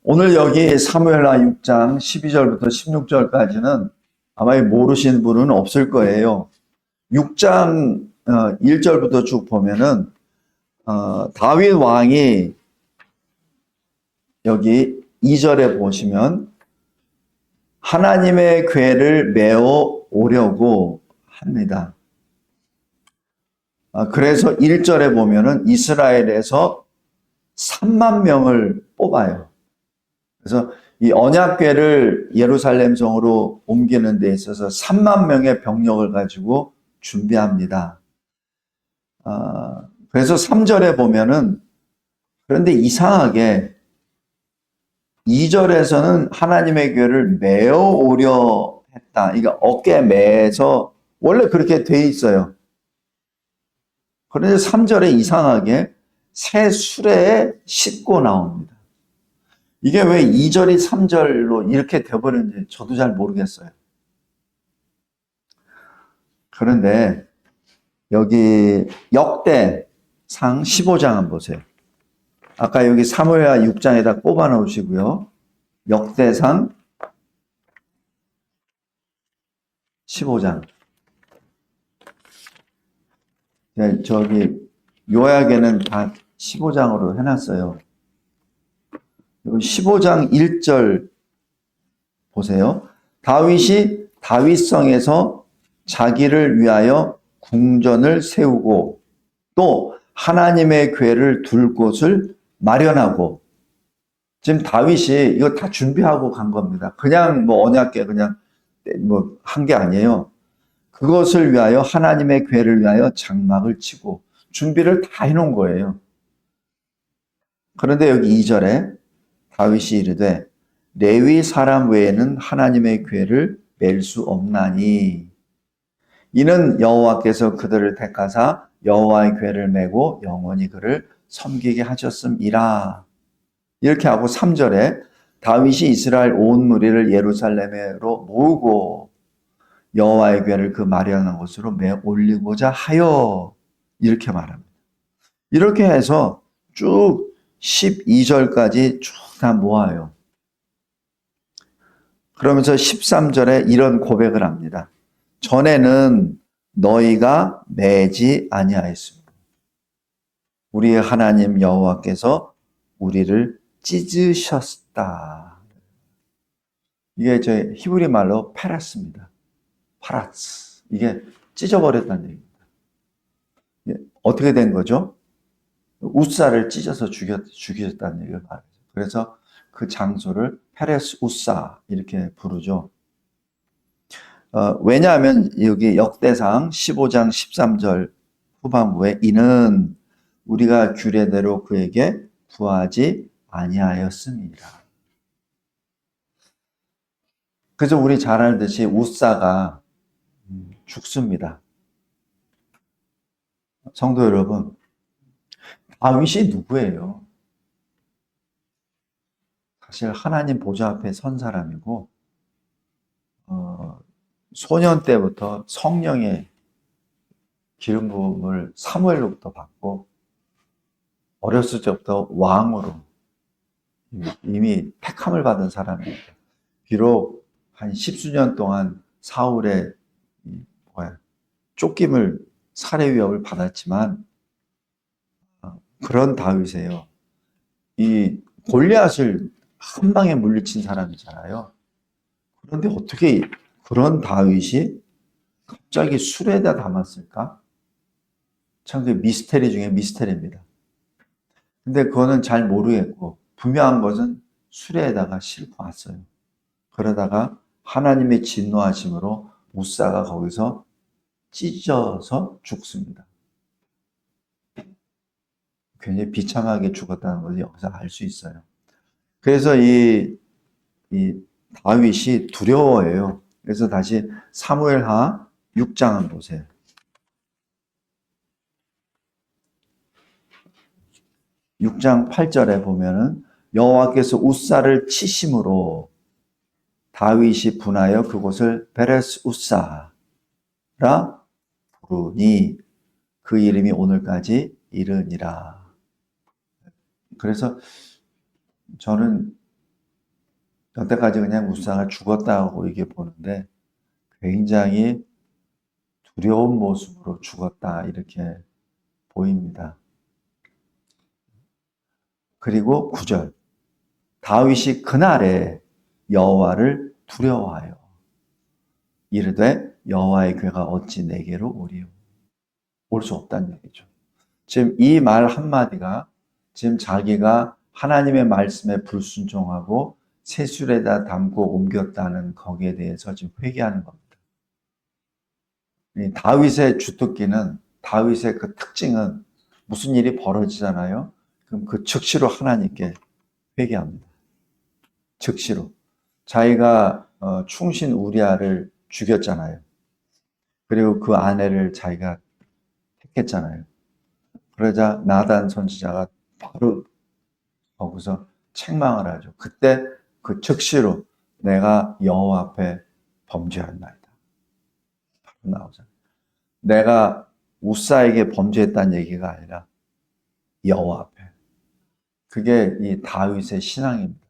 오늘 여기 사무엘하 6장 12절부터 16절까지는 아마 모르시는 분은 없을 거예요. 6장 1절부터 쭉 보면은 다윗 왕이 여기 2절에 보시면 하나님의 궤를 메어 오려고 합니다. 그래서 1절에 보면은 이스라엘에서 3만 명을 뽑아요. 그래서 이 언약궤를 예루살렘 성으로 옮기는 데 있어서 3만 명의 병력을 가지고 준비합니다. 그래서 3절에 보면은 그런데 이상하게 2절에서는 하나님의 궤를 메어 오려 했다. 그러니까 어깨에 매서 원래 그렇게 돼 있어요. 그런데 3절에 이상하게 새 수레에 싣고 나옵니다. 이게 왜 2절이 3절로 이렇게 되어버렸는지 저도 잘 모르겠어요. 그런데 여기 역대상 15장 한번 보세요. 아까 여기 사무엘하 6장에다 꼽아 놓으시고요. 역대상 15장. 저기 요약에는 다 15장으로 해놨어요. 15장 1절 보세요. 다윗이 다윗성에서 자기를 위하여 궁전을 세우고 또 하나님의 궤를 둘 곳을 마련하고, 지금 다윗이 이거 다 준비하고 간 겁니다. 그냥 언약궤 그냥 한 게 아니에요. 그것을 위하여 하나님의 궤를 위하여 장막을 치고 준비를 다 해놓은 거예요. 그런데 여기 2절에 다윗이 이르되 레위 사람 외에는 하나님의 궤를 맬 수 없나니 이는 여호와께서 그들을 택하사 여호와의 궤를 메고 영원히 그를 섬기게 하셨음이라. 이렇게 하고 3절에 다윗이 이스라엘 온 무리를 예루살렘으로 모으고 여호와의 궤를 그 마련한 곳으로 메어 올리고자 하여, 이렇게 말합니다. 이렇게 해서 쭉 12절까지 쭉 다 모아요. 그러면서 13절에 이런 고백을 합니다. 전에는 너희가 매지 아니하였습니다. 우리의 하나님 여호와께서 우리를 찢으셨다. 이게 저 히브리 말로 페라스입니다. 파라스. 이게 찢어버렸다는 얘기입니다. 어떻게 된 거죠? 우사를 찢어서 죽였다는 얘기를 말하죠. 그래서 그 장소를 페레스 우사 이렇게 부르죠. 왜냐하면 여기 역대상 15장 13절 후반부에 이는 우리가 규례대로 그에게 구하지 아니하였습니다. 그래서 우리 잘 알듯이 우사가 죽습니다. 성도 여러분, 다윗이 누구예요? 사실 하나님 보좌 앞에 선 사람이고 소년 때부터 성령의 기름 부음을 사무엘로부터 받고 어렸을 때부터 왕으로 이미 택함을 받은 사람입니다. 비록 한 10수년 동안 사울의 쫓김을 살해 위협을 받았지만 그런 다윗이에요. 이 골리앗을 한 방에 물리친 사람이잖아요. 그런데 어떻게 그런 다윗이 갑자기 수레에다 담았을까? 참 그 미스테리 중에 미스테리입니다. 근데 그거는 잘 모르겠고 분명한 것은 수레에다가 싣고 왔어요. 그러다가 하나님의 진노하심으로 우사가 거기서 찢어서 죽습니다. 굉장히 비참하게 죽었다는 것을 여기서 알 수 있어요. 그래서 이 다윗이 두려워해요. 그래서 다시 사무엘하 6장 한번 보세요. 6장 8절에 보면은 여호와께서 우사를 치심으로 다윗이 분하여 그곳을 베레스 우사라 부르니 그 이름이 오늘까지 이르니라. 그래서 저는 여태까지 그냥 우사가 죽었다고 이게 보는데 굉장히 두려운 모습으로 죽었다 이렇게 보입니다. 그리고 9절 다윗이 그날에 여호와를 두려워하여 이르되 여호와의 괴가 어찌 내게로 오리요. 올 수 없다는 얘기죠. 지금 이 말 한마디가 지금 자기가 하나님의 말씀에 불순종하고 세술에다 담고 옮겼다는 거기에 대해서 지금 회개하는 겁니다. 이 다윗의 주특기는 다윗의 그 특징은 무슨 일이 벌어지잖아요. 그럼 그 즉시로 하나님께 회개합니다. 즉시로. 자기가 충신 우리아를 죽였잖아요. 그리고 그 아내를 자기가 택했잖아요. 그러자 나단 선지자가 바로 거기서 책망을 하죠. 그때 그 즉시로 내가 여호와 앞에 범죄하였나이다. 바로 나오잖아요. 내가 우사에게 범죄했다는 얘기가 아니라 여호와 앞에. 그게 이 다윗의 신앙입니다.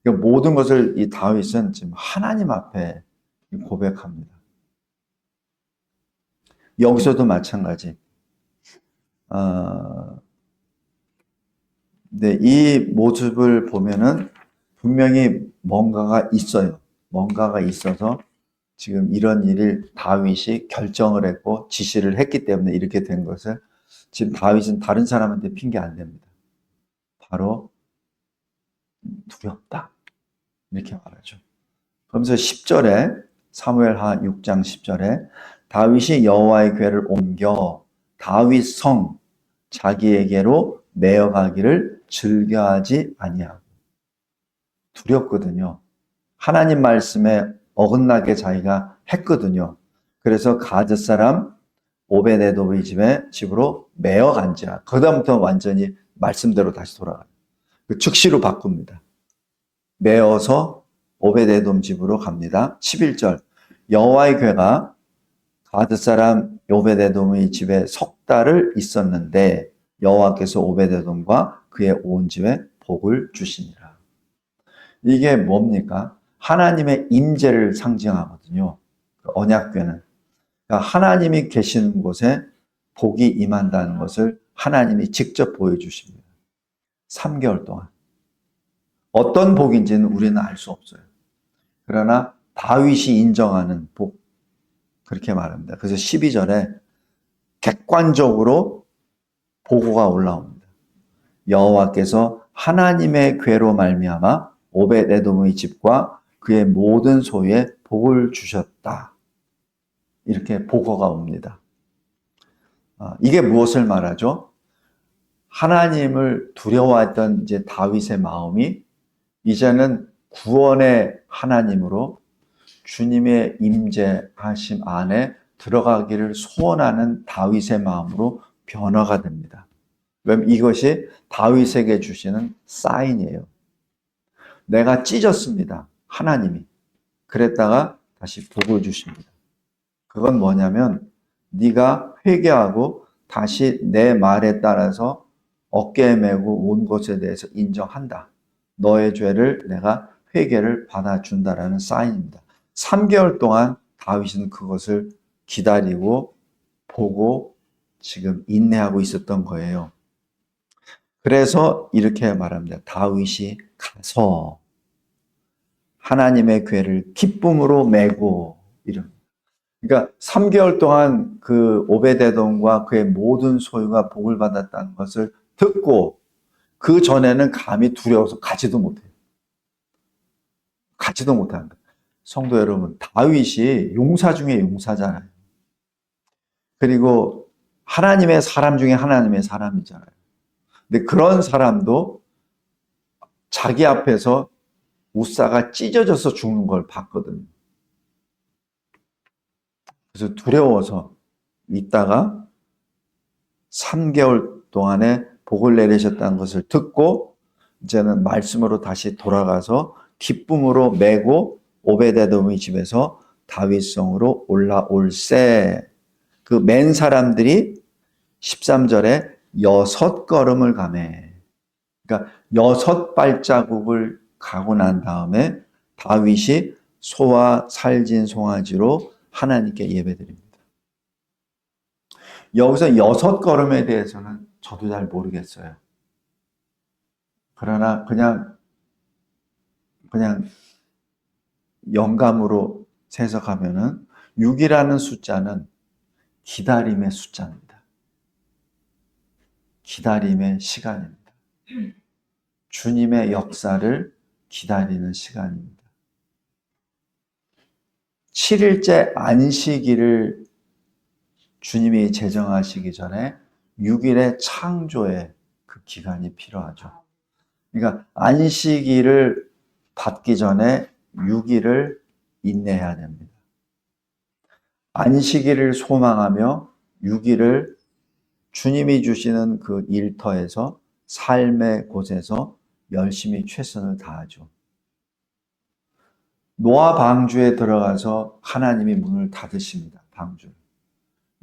그러니까 모든 것을 이 다윗은 지금 하나님 앞에 고백합니다. 여기서도 마찬가지. 네, 이 모습을 보면은 분명히 뭔가가 있어요. 뭔가가 있어서 지금 이런 일을 다윗이 결정을 했고 지시를 했기 때문에 이렇게 된 것을 지금 다윗은 다른 사람한테 핑계 안 댑니다. 바로 두렵다. 이렇게 말하죠. 그러면서 10절에 사무엘하 6장 10절에 다윗이 여호와의 궤를 옮겨 다윗 성 자기에게로 메어가기를 즐겨하지 아니하고 두렵거든요. 하나님 말씀에 어긋나게 자기가 했거든요. 그래서 가드 사람 오베데돔의 집으로 메어간지라. 그다음부터 완전히 말씀대로 다시 돌아가요. 즉시로 바꿉니다. 메어서 오베데돔 집으로 갑니다. 11절 여호와의 궤가 가드 사람 오베데돔의 집에 석 달을 있었는데 여호와께서 오베데돔과 그의 온 집에 복을 주시니라. 이게 뭡니까? 하나님의 임재를 상징하거든요. 언약궤는. 그러니까 하나님이 계시는 곳에 복이 임한다는 것을 하나님이 직접 보여주십니다. 3개월 동안. 어떤 복인지는 우리는 알 수 없어요. 그러나 다윗이 인정하는 복, 그렇게 말합니다. 그래서 12절에 객관적으로 보고가 올라옵니다. 여호와께서 하나님의 궤로 말미암아 오벳에돔의 집과 그의 모든 소유에 복을 주셨다. 이렇게 보고가 옵니다. 이게 무엇을 말하죠? 하나님을 두려워했던 이제 다윗의 마음이 이제는 구원의 하나님으로 주님의 임재하심 안에 들어가기를 소원하는 다윗의 마음으로 변화가 됩니다. 왜냐하면 이것이 다윗에게 주시는 사인이에요. 내가 찢었습니다. 하나님이. 그랬다가 다시 복을 주십니다. 그건 뭐냐면 네가 회개하고 다시 내 말에 따라서 어깨에 메고 온 것에 대해서 인정한다. 너의 죄를 내가 회개를 받아준다라는 사인입니다. 3개월 동안 다윗은 그것을 기다리고 보고 지금 인내하고 있었던 거예요. 그래서 이렇게 말합니다. 다윗이 가서 하나님의 궤를 기쁨으로 메고 이런. 그러니까 3개월 동안 그 오베데돔과 그의 모든 소유가 복을 받았다는 것을 듣고 그 전에는 감히 두려워서 가지도 못해요. 가지도 못합니다. 성도 여러분, 다윗이 용사 중에 용사잖아요. 그리고 하나님의 사람 중에 하나님의 사람이잖아요. 근데 그런 사람도 자기 앞에서 우사가 찢어져서 죽는 걸 봤거든요. 그래서 두려워서 있다가 3개월 동안에 복을 내리셨다는 것을 듣고 이제는 말씀으로 다시 돌아가서 기쁨으로 메고 오베데돔의 집에서 다윗성으로 올라올세. 그 맨 사람들이 13절에 6걸음을 가매. 그러니까 6발자국을 가고 난 다음에 다윗이 소와 살진 송아지로 하나님께 예배드립니다. 여기서 6걸음에 대해서는 저도 잘 모르겠어요. 그러나 그냥 영감으로 해석하면은 6이라는 숫자는 기다림의 숫자입니다. 기다림의 시간입니다. 주님의 역사를 기다리는 시간입니다. 7일째 안식일을 주님이 제정하시기 전에 6일의 창조의 그 기간이 필요하죠. 그러니까 안식일을 받기 전에 6일을 인내해야 됩니다. 안식일을 소망하며 6일을 주님이 주시는 그 일터에서 삶의 곳에서 열심히 최선을 다하죠. 노아 방주에 들어가서 하나님이 문을 닫으십니다. 방주를.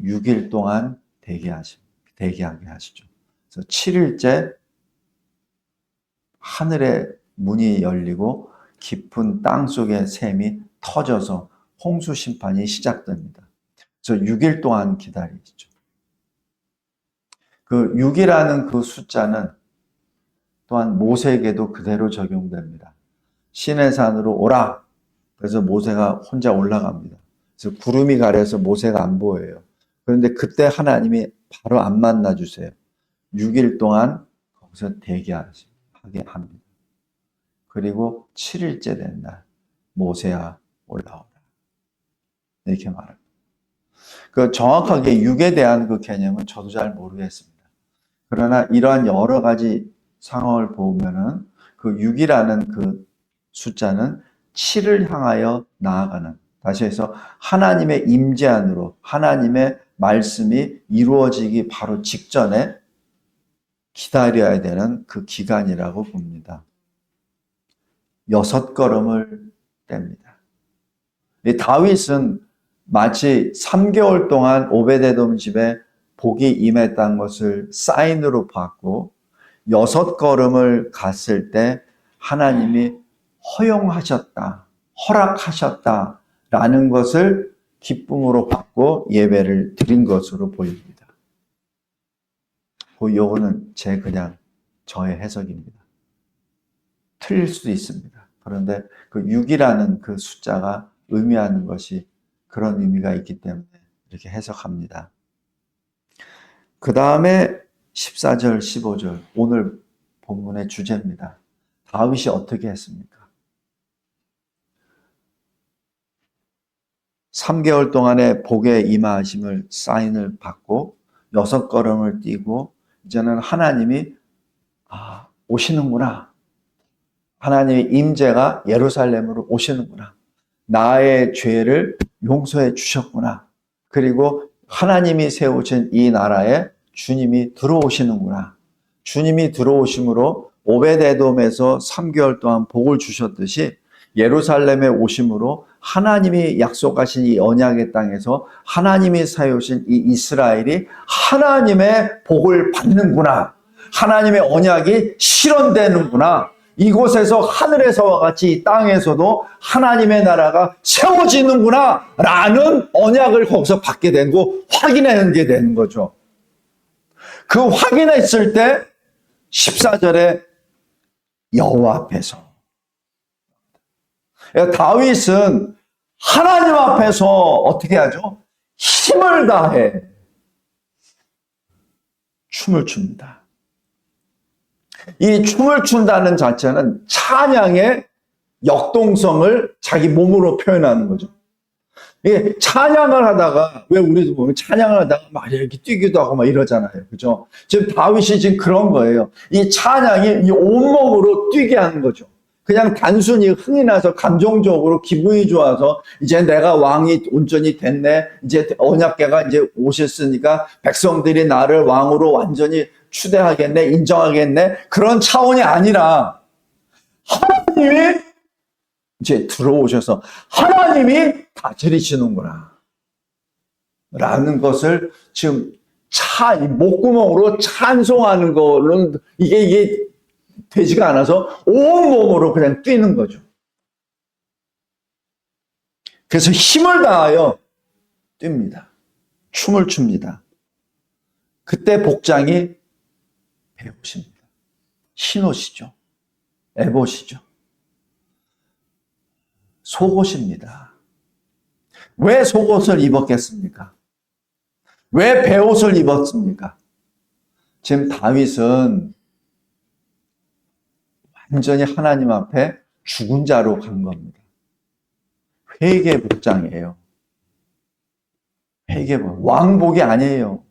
6일 동안 대기하게 하시죠. 그래서 7일째 하늘의 문이 열리고 깊은 땅 속의 샘이 터져서 홍수 심판이 시작됩니다. 그래서 6일 동안 기다리시죠. 그 6이라는 그 숫자는 또한 모세에게도 그대로 적용됩니다. 시내산으로 오라. 그래서 모세가 혼자 올라갑니다. 그래서 구름이 가려서 모세가 안 보여요. 그런데 그때 하나님이 바로 안 만나 주세요. 6일 동안 거기서 대기하게 합니다. 그리고 7일째 된 날 모세야 올라오라. 이렇게 말합니다. 그 정확하게 6에 대한 그 개념은 저도 잘 모르겠습니다. 그러나 이러한 여러 가지 상황을 보면은 그 6이라는 그 숫자는 7을 향하여 나아가는, 다시 해서 하나님의 임재 안으로 하나님의 말씀이 이루어지기 바로 직전에 기다려야 되는 그 기간이라고 봅니다. 6걸음을 뗍니다. 다윗은 마치 3개월 동안 오베데돔 집에 복이 임했다는 것을 사인으로 받고 6걸음을 갔을 때 하나님이 허용하셨다, 허락하셨다라는 것을 기쁨으로 받고 예배를 드린 것으로 보입니다. 요거는 저의 해석입니다. 틀릴 수도 있습니다. 그런데 그 6이라는 그 숫자가 의미하는 것이 그런 의미가 있기 때문에 이렇게 해석합니다. 그 다음에 14절, 15절, 오늘 본문의 주제입니다. 다윗이 어떻게 했습니까? 3개월 동안의 복의 임하심을 사인을 받고 6걸음을 뛰고 이제는 하나님이 오시는구나. 하나님의 임재가 예루살렘으로 오시는구나. 나의 죄를 용서해 주셨구나. 그리고 하나님이 세우신 이 나라에 주님이 들어오시는구나. 주님이 들어오심으로 오베데돔에서 3개월 동안 복을 주셨듯이 예루살렘에 오심으로 하나님이 약속하신 이 언약의 땅에서 하나님이 세우신 이 이스라엘이 하나님의 복을 받는구나. 하나님의 언약이 실현되는구나. 이곳에서 하늘에서와 같이 이 땅에서도 하나님의 나라가 세워지는구나 라는 언약을 거기서 받게 된 거, 확인하게 되는 거죠. 그 확인했을 때 14절에 여호와 앞에서, 다윗은 하나님 앞에서 어떻게 하죠? 힘을 다해 춤을 춥니다. 이 춤을 춘다는 자체는 찬양의 역동성을 자기 몸으로 표현하는 거죠. 이게 찬양을 하다가, 왜 우리도 보면 찬양을 하다가 막 이렇게 뛰기도 하고 막 이러잖아요. 그죠? 지금 다윗이 지금 그런 거예요. 이 찬양이 이 온몸으로 뛰게 하는 거죠. 그냥 단순히 흥이 나서 감정적으로 기분이 좋아서 이제 내가 왕이 온전히 됐네. 이제 언약궤가 이제 오셨으니까 백성들이 나를 왕으로 완전히 추대하겠네, 인정하겠네. 그런 차원이 아니라 하나님이 이제 들어오셔서 하나님이 다스리시는구나 라는 것을 지금 목구멍으로 찬송하는 거는 이게 되지가 않아서 온몸으로 그냥 뛰는 거죠. 그래서 힘을 다하여 뜁니다. 춤을 춥니다. 그때 복장이 베옷입니다. 흰옷이죠. 에봇이죠. 속옷입니다. 왜 속옷을 입었겠습니까? 왜 베옷을 입었습니까? 지금 다윗은 완전히 하나님 앞에 죽은 자로 간 겁니다. 회개 복장이에요. 회개 복 왕복이 아니에요.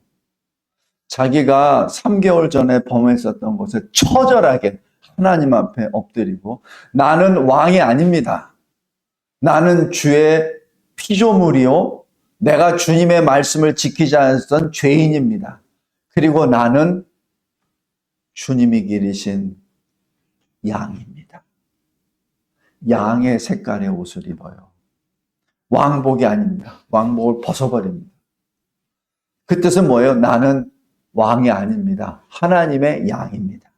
자기가 3개월 전에 범했었던 것을 처절하게 하나님 앞에 엎드리고 나는 왕이 아닙니다. 나는 주의 피조물이요. 내가 주님의 말씀을 지키지 않았던 죄인입니다. 그리고 나는 주님이 기르신 양입니다. 양의 색깔의 옷을 입어요. 왕복이 아닙니다. 왕복을 벗어버립니다. 그 뜻은 뭐예요? 나는 왕이 아닙니다. 하나님의 양입니다.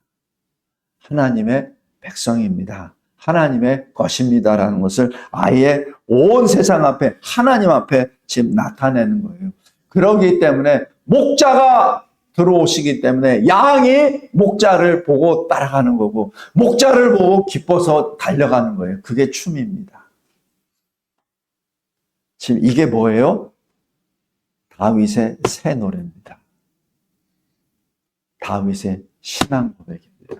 하나님의 백성입니다. 하나님의 것입니다라는 것을 아예 온 세상 앞에 하나님 앞에 지금 나타내는 거예요. 그러기 때문에 목자가 들어오시기 때문에 양이 목자를 보고 따라가는 거고 목자를 보고 기뻐서 달려가는 거예요. 그게 춤입니다. 지금 이게 뭐예요? 다윗의 새 노래입니다. 다윗의 신앙 고백입니다.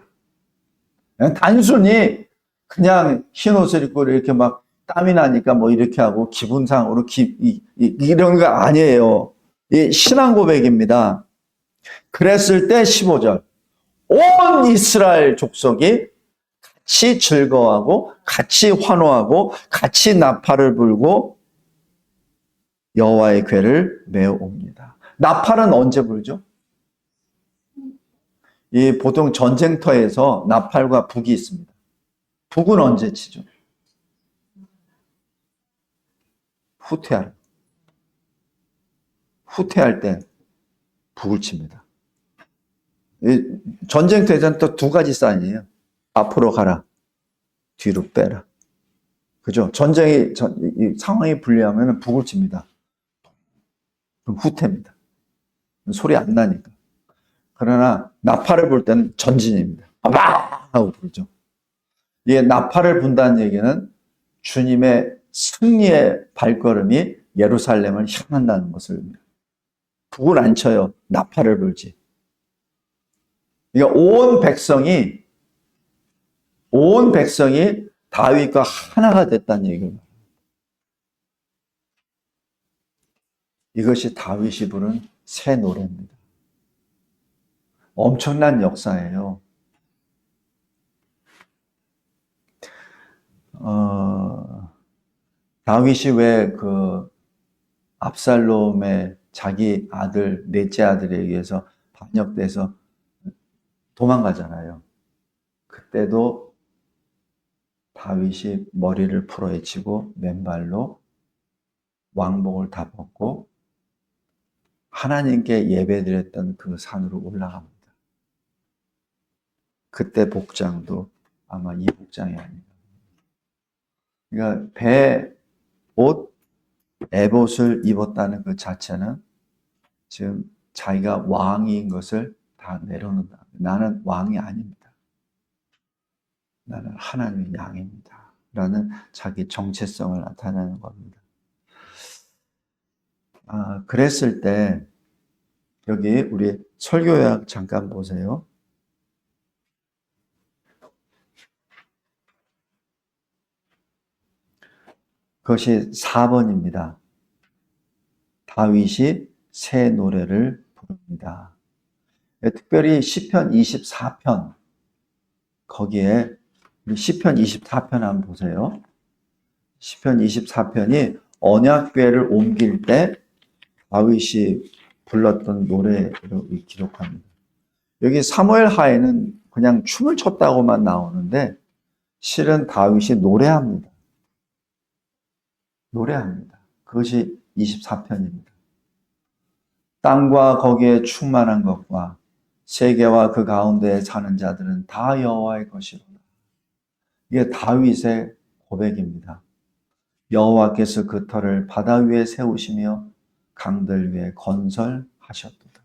단순히 그냥 흰옷을 입고 이렇게 막 땀이 나니까 뭐 이렇게 하고 기분상으로 이런 거 아니에요. 이 신앙 고백입니다. 그랬을 때 15절 온 이스라엘 족속이 같이 즐거워하고 같이 환호하고 같이 나팔을 불고 여호와의 궤를 메어 옵니다. 나팔은 언제 불죠? 이 보통 전쟁터에서 나팔과 북이 있습니다. 북은 언제 치죠? 후퇴할 때 북을 칩니다. 전쟁터에서는 또 두 가지 사인이에요. 앞으로 가라, 뒤로 빼라. 그죠? 상황이 불리하면 북을 칩니다. 그럼 후퇴입니다. 소리 안 나니까. 그러나 나팔을 불 때는 전진입니다. 빠방! 하고 불죠. 이게 나팔을 분다는 얘기는 주님의 승리의 발걸음이 예루살렘을 향한다는 것을 북을 안 쳐요. 나팔을 불지. 그러니까 온 백성이 다윗과 하나가 됐다는 얘기입니다. 이것이 다윗이 부른 새 노래입니다. 엄청난 역사예요. 다윗이 왜 그 압살롬의 자기 아들, 넷째 아들에 의해서 반역돼서 도망가잖아요. 그때도 다윗이 머리를 풀어헤치고 맨발로 왕복을 다 벗고 하나님께 예배드렸던 그 산으로 올라갑니다. 그때 복장도 아마 이 복장이 아닌가. 그러니까 에봇을 입었다는 그 자체는 지금 자기가 왕인 것을 다 내려놓는다. 나는 왕이 아닙니다. 나는 하나님의 양입니다. 라는 자기 정체성을 나타내는 겁니다. 그랬을 때 여기 우리 설교 요약 잠깐 보세요. 그것이 4번입니다. 다윗이 새 노래를 부릅니다. 특별히 시편 24편 거기에 우리 시편 24편 한번 보세요. 시편 24편이 언약궤를 옮길 때 다윗이 불렀던 노래로 기록합니다. 여기 사무엘 하에는 그냥 춤을 췄다고만 나오는데 실은 다윗이 노래합니다. 그것이 24편입니다. 땅과 거기에 충만한 것과 세계와 그 가운데에 사는 자들은 다 여호와의 것이로다. 이게 다윗의 고백입니다. 여호와께서 그 터를 바다 위에 세우시며 강들 위에 건설하셨도다.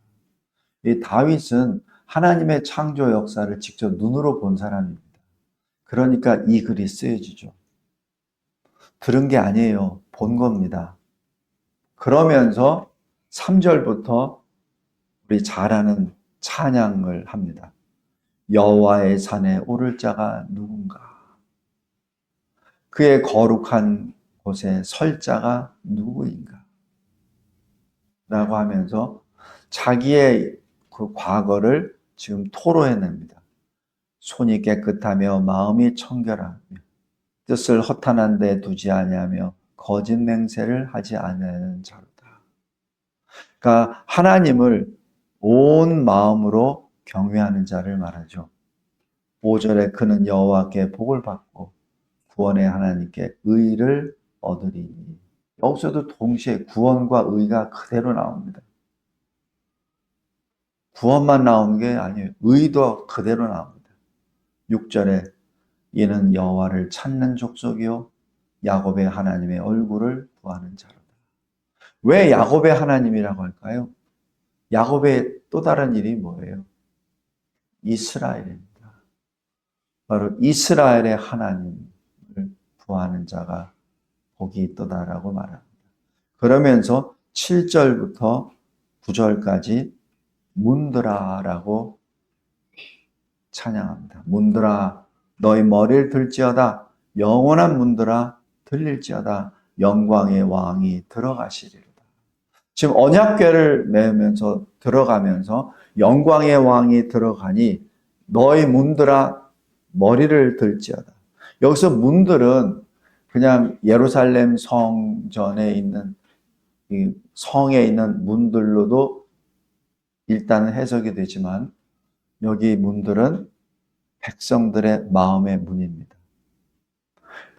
이 다윗은 하나님의 창조 역사를 직접 눈으로 본 사람입니다. 그러니까 이 글이 쓰여지죠. 들은 게 아니에요. 본 겁니다. 그러면서 3절부터 우리 잘 아는 찬양을 합니다. 여호와의 산에 오를 자가 누군가? 그의 거룩한 곳에 설 자가 누구인가? 라고 하면서 자기의 그 과거를 지금 토로해냅니다. 손이 깨끗하며 마음이 청결하며 뜻을 허탄한 데 두지 아니하며 거짓 맹세를 하지 않는 자로다. 그러니까 하나님을 온 마음으로 경외하는 자를 말하죠. 5절에 그는 여호와께 복을 받고 구원의 하나님께 의를 얻으리니. 여기서도 동시에 구원과 의가 그대로 나옵니다. 구원만 나오는 게 아니에요. 의도 그대로 나옵니다. 6절에 이는 여호와를 찾는 족속이요 야곱의 하나님의 얼굴을 구하는 자로다. 왜 야곱의 하나님이라고 할까요? 야곱의 또 다른 일이 뭐예요? 이스라엘입니다. 바로 이스라엘의 하나님을 구하는 자가 복이 있도다라고 말합니다. 그러면서 7절부터 9절까지 문드라라고 찬양합니다. 문드라 너희 머리를 들지어다 영원한 문드라 들릴지어다 영광의 왕이 들어가시리로다. 지금 언약궤를 메우면서 들어가면서 영광의 왕이 들어가니 너희 문드라 머리를 들지어다. 여기서 문들은 그냥 예루살렘 성전에 있는 이 성에 있는 문들로도 일단은 해석이 되지만 여기 문들은 백성들의 마음의 문입니다.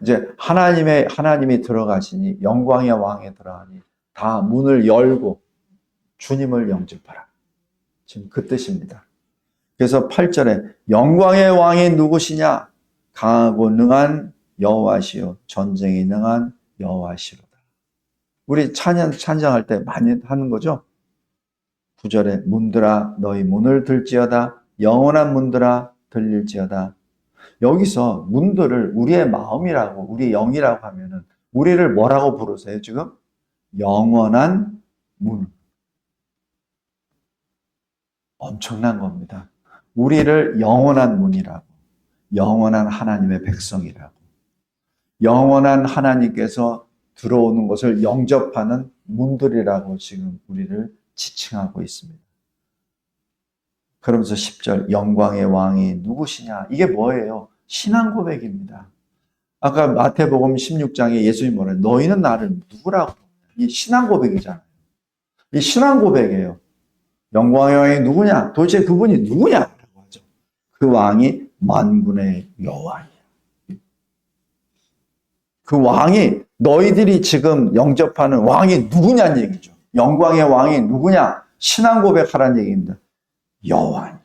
이제 하나님이 들어가시니 영광의 왕에 들어가니 다 문을 열고 주님을 영접하라. 지금 그 뜻입니다. 그래서 8절에 영광의 왕이 누구시냐? 강하고 능한 여호와시요 전쟁이 능한 여호와시로다. 우리 찬양할 때 많이 하는 거죠. 9절에 문들아 너희 문을 들지어다 영원한 문들아 들릴지어다. 여기서 문들을 우리의 마음이라고 우리 영이라고 하면은 우리를 뭐라고 부르세요 지금? 영원한 문. 엄청난 겁니다. 우리를 영원한 문이라고 영원한 하나님의 백성이라고 영원한 하나님께서 들어오는 것을 영접하는 문들이라고 지금 우리를 지칭하고 있습니다. 그러면서 10절 영광의 왕이 누구시냐? 이게 뭐예요? 신앙 고백입니다. 아까 마태복음 16장에 예수님이 뭐래요? 너희는 나를 누구라고? 이 신앙 고백이잖아요. 이 신앙 고백이에요. 영광의 왕이 누구냐? 도대체 그분이 누구냐라고 하죠. 그 왕이 만군의 여호와니에요. 그 왕이 너희들이 지금 영접하는 왕이 누구냐는 얘기죠. 영광의 왕이 누구냐? 신앙 고백하라는 얘기입니다. 여호와니라.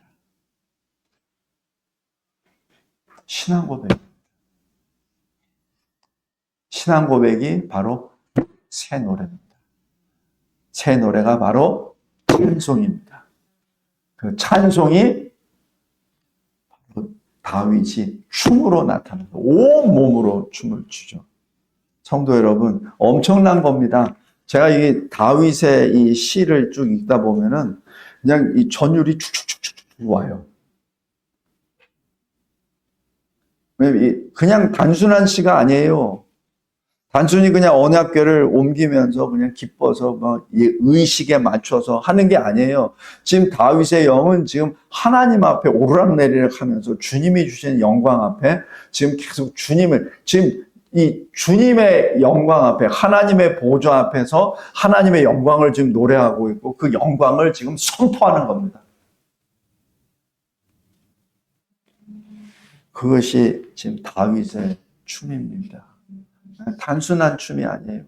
신앙 고백. 신앙 고백이 바로 새 노래입니다. 새 노래가 바로 찬송입니다. 그 찬송이 다윗이 춤으로 나타납니다. 온 몸으로 춤을 추죠. 성도 여러분, 엄청난 겁니다. 제가 이 다윗의 이 시를 쭉 읽다 보면은 그냥 이 전율이 축축축축 와요. 그냥 단순한 시가 아니에요. 단순히 그냥 언약궤를 옮기면서 그냥 기뻐서 뭐 의식에 맞춰서 하는 게 아니에요. 지금 다윗의 영은 지금 하나님 앞에 오르락내리락 하면서 주님이 주신 영광 앞에 지금 계속 지금 이 주님의 영광 앞에 하나님의 보좌 앞에서 하나님의 영광을 지금 노래하고 있고 그 영광을 지금 선포하는 겁니다. 그것이 지금 다윗의 춤입니다. 단순한 춤이 아니에요.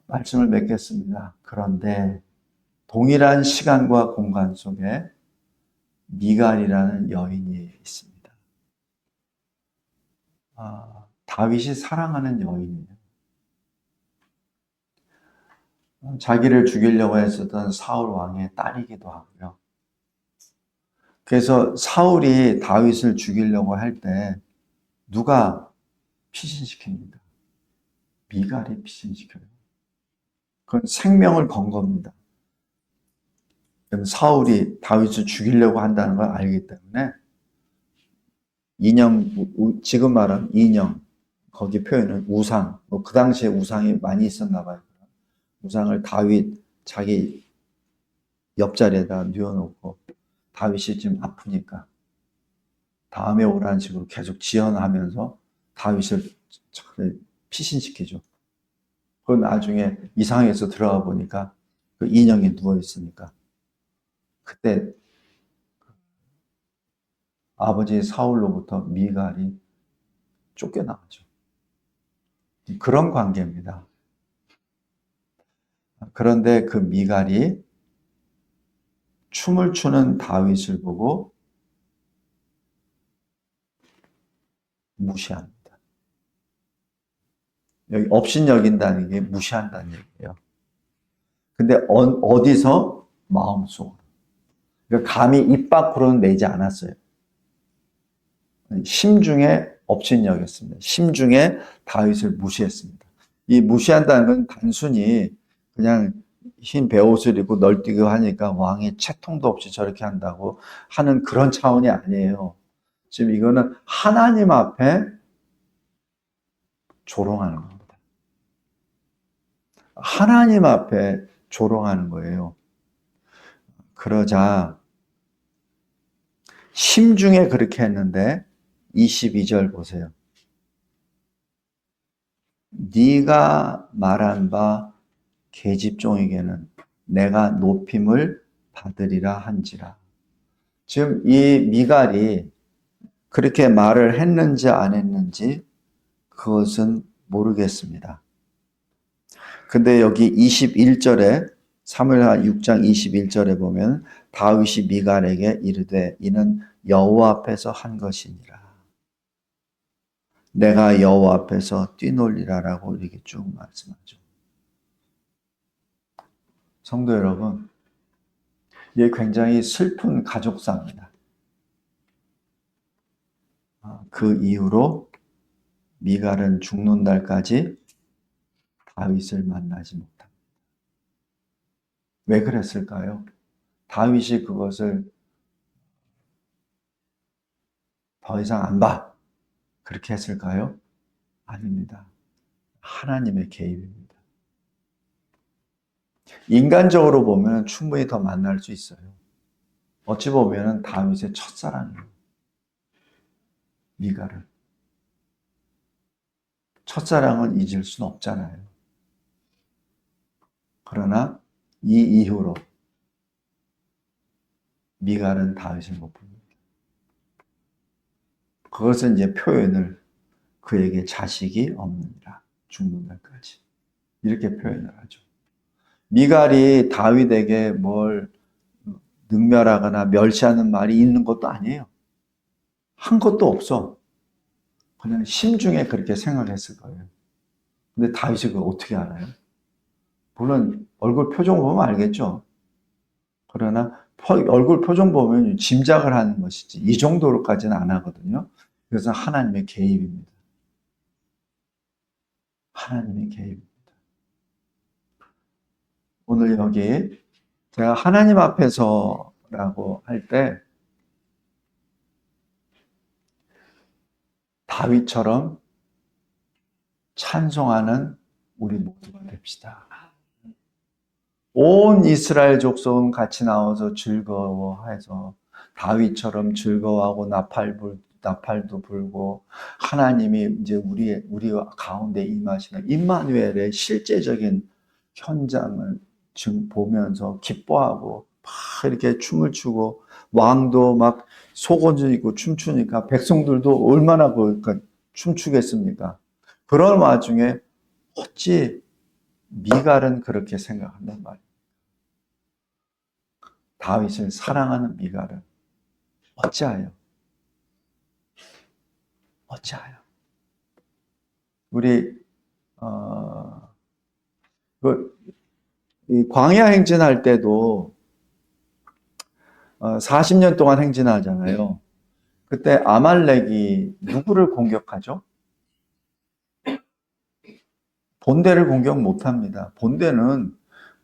말씀을 맺겠습니다. 그런데 동일한 시간과 공간 속에 미갈이라는 여인이 있습니다. 다윗이 사랑하는 여인이에요. 자기를 죽이려고 했었던 사울 왕의 딸이기도 하고요. 그래서 사울이 다윗을 죽이려고 할 때 누가 피신시킵니다. 미갈이 피신시켜요. 그건 생명을 건 겁니다. 사울이 다윗을 죽이려고 한다는 걸 알기 때문에 인형, 지금 말하는 인형, 거기 표현은 우상, 그 당시에 우상이 많이 있었나 봐요. 우상을 다윗 자기 옆자리에다 뉘어놓고 다윗이 지금 아프니까 다음에 오라는 식으로 계속 지연하면서 다윗을 피신시키죠. 그 나중에 이상해서 들어가 보니까 그 인형이 누워 있으니까 그때 아버지 사울로부터 미갈이 쫓겨나죠. 그런 관계입니다. 그런데 그 미갈이 춤을 추는 다윗을 보고 무시합니다. 여기 업신여긴다는 게 무시한다는 얘기예요. 근데 어디서? 마음속으로. 그러니까 감히 입 밖으로는 내지 않았어요. 심중에 업신여겼습니다. 심중에 다윗을 무시했습니다. 이 무시한다는 건 단순히 그냥 흰 베옷을 입고 널뛰고 하니까 왕이 채통도 없이 저렇게 한다고 하는 그런 차원이 아니에요. 지금 이거는 하나님 앞에 조롱하는 겁니다. 하나님 앞에 조롱하는 거예요. 그러자 심중에 그렇게 했는데 22절 보세요. 네가 말한 바 계집종에게는 내가 높임을 받으리라 한지라. 지금 이 미갈이 그렇게 말을 했는지 안 했는지 그것은 모르겠습니다. 근데 여기 21절에 사무엘하 6장 21절에 보면 다윗이 미갈에게 이르되 이는 여호와 앞에서 한 것이니라. 내가 여호와 앞에서 뛰놀리라라고 이렇게 쭉 말씀하죠. 성도 여러분, 이게 굉장히 슬픈 가족사입니다. 그 이후로 미갈은 죽는 날까지 다윗을 만나지 못합니다. 왜 그랬을까요? 다윗이 그것을 더 이상 안 봐. 그렇게 했을까요? 아닙니다. 하나님의 개입입니다. 인간적으로 보면 충분히 더 만날 수 있어요. 어찌 보면 다윗의 첫사랑이에요. 미갈을. 첫사랑은 잊을 수는 없잖아요. 그러나 이 이후로 미갈은 다윗을 못 봅니다. 그것은 이제 표현을 그에게 자식이 없느니라. 죽는 날까지. 이렇게 표현을 하죠. 미갈이 다윗에게 뭘 능멸하거나 멸시하는 말이 있는 것도 아니에요. 한 것도 없어. 그냥 심중에 그렇게 생각했을 거예요. 근데 다윗이 그걸 어떻게 알아요? 물론 얼굴 표정 보면 알겠죠. 그러나 얼굴 표정 보면 짐작을 하는 것이지 이 정도로까지는 안 하거든요. 그래서 하나님의 개입입니다. 하나님의 개입입니다. 오늘 여기 제가 하나님 앞에서라고 할 때 다윗처럼 찬송하는 우리 모두가 됩시다. 온 이스라엘 족속은 같이 나와서 즐거워해서 다윗처럼 즐거워하고 나팔도 불고 하나님이 이제 우리 가운데 임하시는 임마누엘의 실제적인 현장을 지금 보면서 기뻐하고 막 이렇게 춤을 추고 왕도 막 속옷을 입고 춤추니까 백성들도 얼마나 그러니까 춤추겠습니까? 그런 와중에 어찌 미갈은 그렇게 생각한단 말이에요. 다윗을 사랑하는 미갈은 어찌하여? 우리 이 광야 행진할 때도 40년 동안 행진하잖아요. 그때 아말렉이 누구를 공격하죠? 본대를 공격 못합니다. 본대는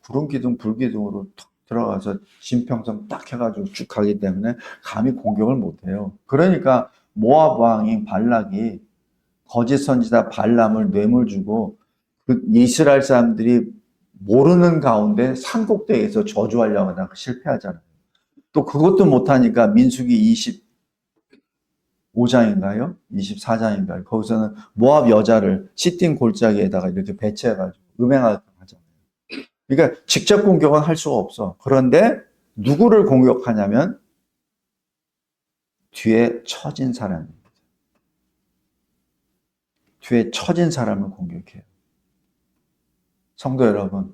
구름기둥, 불기둥으로 툭 들어가서 진평선 딱 해가지고 쭉 가기 때문에 감히 공격을 못해요. 그러니까 모압 왕인 발락이 거짓 선지자 발람을 뇌물 주고 그 이스라엘 사람들이 모르는 가운데 산꼭대기에서 저주하려고 하다가 실패하잖아요. 또 그것도 못하니까 민수기 25장인가요? 24장인가요? 거기서는 모압 여자를 시딘 골짜기에다가 이렇게 배치해가지고 음행하게 하잖아요. 그러니까 직접 공격은 할 수가 없어. 그런데 누구를 공격하냐면 뒤에 처진 사람입니다. 뒤에 처진 사람을 공격해요. 성도 여러분,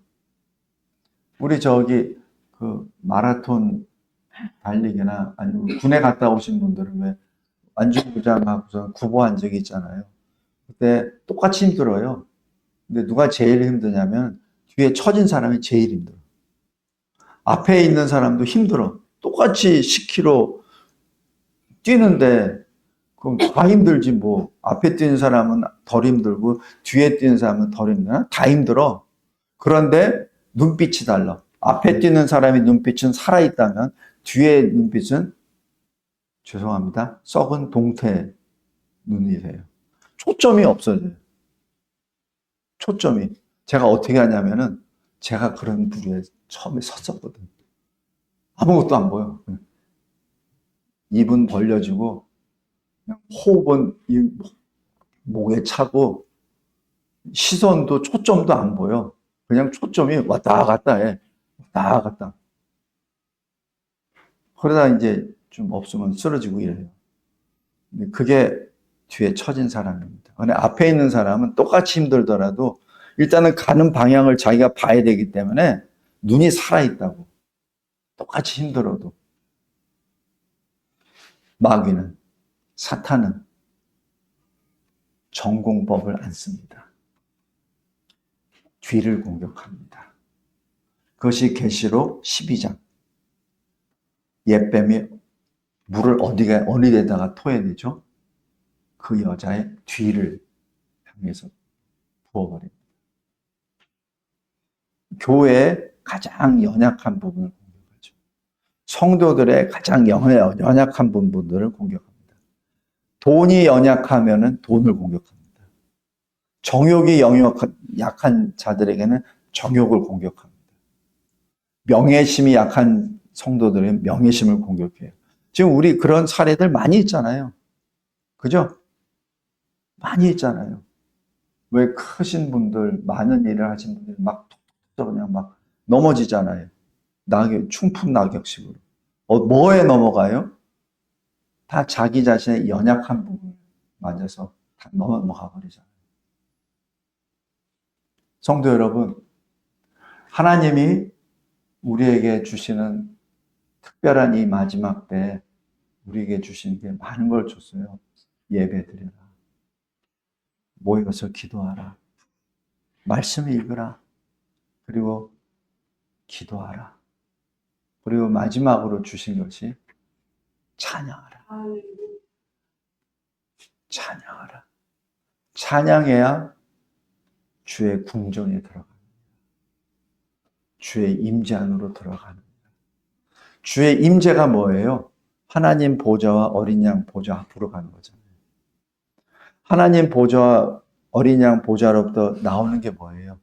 우리 저기 그 마라톤 달리기나 아니면 군에 갔다 오신 분들은 왜 완주부장하고서 구보한 적이 있잖아요. 그때 똑같이 힘들어요. 근데 누가 제일 힘드냐면 뒤에 처진 사람이 제일 힘들어. 앞에 있는 사람도 힘들어. 똑같이 10km 뛰는데 그럼 다 힘들지 뭐. 앞에 뛰는 사람은 덜 힘들고 뒤에 뛰는 사람은 덜 힘드나? 다 힘들어. 그런데 눈빛이 달라. 앞에 뛰는 사람의 눈빛은 살아있다면 뒤에 눈빛은 죄송합니다. 썩은 동태 눈이 돼요. 초점이 없어져요. 초점이. 제가 어떻게 하냐면은 제가 그런 부류에 처음에 섰었거든. 아무것도 안 보여. 입은 벌려지고 그냥 호흡은 이 목에 차고 시선도 초점도 안 보여. 그냥 초점이 왔다 갔다 해. 왔다 갔다. 그러다 이제 좀 없으면 쓰러지고 이래요. 근데 그게 뒤에 처진 사람입니다. 근데 앞에 있는 사람은 똑같이 힘들더라도 일단은 가는 방향을 자기가 봐야 되기 때문에 눈이 살아있다고. 똑같이 힘들어도. 마귀는, 사탄은 전공법을 안 씁니다. 뒤를 공격합니다. 그것이 계시록 12장. 옛뱀이 물을 어느 데다가 토해내죠? 그 여자의 뒤를 향해서 부어버립니다. 교회의 가장 연약한 부분을 공격하죠. 성도들의 가장 연약한 부분들을 공격합니다. 돈이 연약하면 돈을 공격합니다. 정욕이 약한 자들에게는 정욕을 공격합니다. 명예심이 약한 성도들은 명예심을 공격해요. 지금 우리 그런 사례들 많이 있잖아요. 그죠? 많이 있잖아요. 왜 크신 분들, 많은 일을 하신 분들 막 그냥 막 넘어지잖아요. 충풍 낙엽식으로. 뭐에 넘어가요? 다 자기 자신의 연약한 부분을 맞아서 다 넘어가 버리잖아요. 성도 여러분, 하나님이 우리에게 주시는 특별한 이 마지막 때 우리에게 주신 게 많은 걸 줬어요. 예배 드려라. 모여서 기도하라. 말씀 읽으라. 그리고 기도하라. 그리고 마지막으로 주신 것이 찬양하라. 찬양하라. 찬양해야 주의 궁전에 들어갑니다. 주의 임재 안으로 들어갑니다. 주의 임재가 뭐예요? 하나님 보좌와 어린 양 보좌 앞으로 가는 거잖아요. 하나님 보좌와 어린 양 보좌로부터 나오는 게 뭐예요?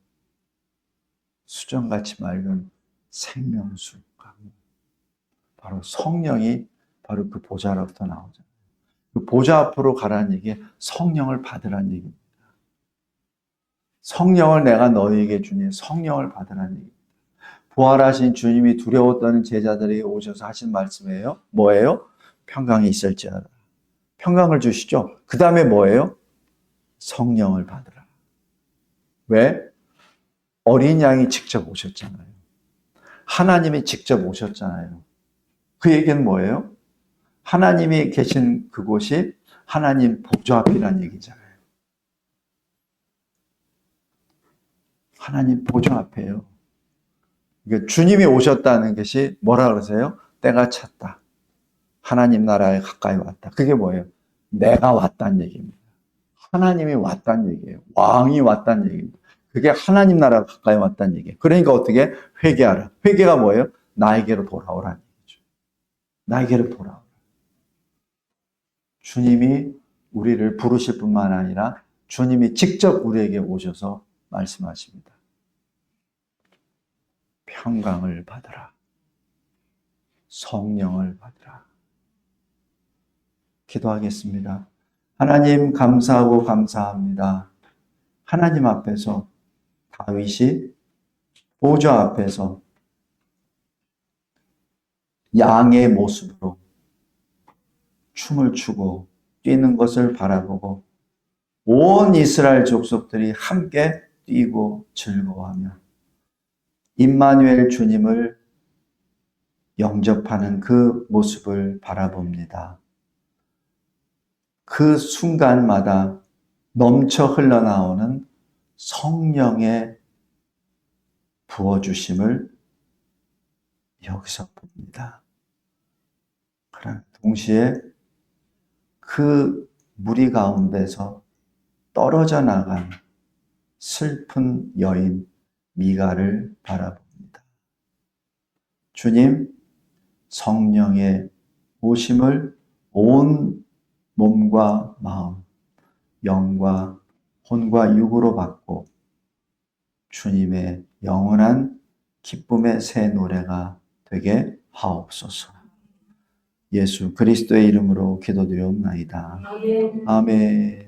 수정같이 맑은 생명수. 바로 성령이 바로 그 보좌로부터 나오잖아요. 그 보좌 앞으로 가라는 얘기에 성령을 받으라는 얘기입니다. 성령을 내가 너희에게 주니 성령을 받으라는 얘기입니다. 부활하신 주님이 두려워 떠는 제자들에게 오셔서 하신 말씀이에요. 뭐예요? 평강이 있을지어다. 평강을 주시죠. 그 다음에 뭐예요? 성령을 받으라. 왜? 어린 양이 직접 오셨잖아요. 하나님이 직접 오셨잖아요. 그 얘기는 뭐예요? 하나님이 계신 그곳이 하나님 보좌 앞이라는 얘기잖아요. 하나님 보좌 앞에요. 그러니까 주님이 오셨다는 것이 뭐라 그러세요? 때가 찼다. 하나님 나라에 가까이 왔다. 그게 뭐예요? 내가 왔다는 얘기입니다. 하나님이 왔다는 얘기예요. 왕이 왔다는 얘기입니다. 그게 하나님 나라가 가까이 왔다는 얘기예요. 그러니까 어떻게? 회개하라. 회개가 뭐예요? 나에게로 돌아오라는 얘기죠. 나에게로 돌아오라. 주님이 우리를 부르실 뿐만 아니라 주님이 직접 우리에게 오셔서 말씀하십니다. 평강을 받으라. 성령을 받으라. 기도하겠습니다. 하나님 감사하고 감사합니다. 하나님 앞에서 다윗이 보좌 앞에서 양의 모습으로 춤을 추고 뛰는 것을 바라보고 온 이스라엘 족속들이 함께 뛰고 즐거워하며 임마누엘 주님을 영접하는 그 모습을 바라봅니다. 그 순간마다 넘쳐 흘러나오는 성령의 부어주심을 여기서 봅니다. 그러나 동시에 그 무리 가운데서 떨어져 나간 슬픈 여인 미가를 바라봅니다. 주님, 성령의 오심을 온 몸과 마음, 영과 혼과 육으로 받고 주님의 영원한 기쁨의 새 노래가 되게 하옵소서. 예수 그리스도의 이름으로 기도드리옵나이다. 아멘.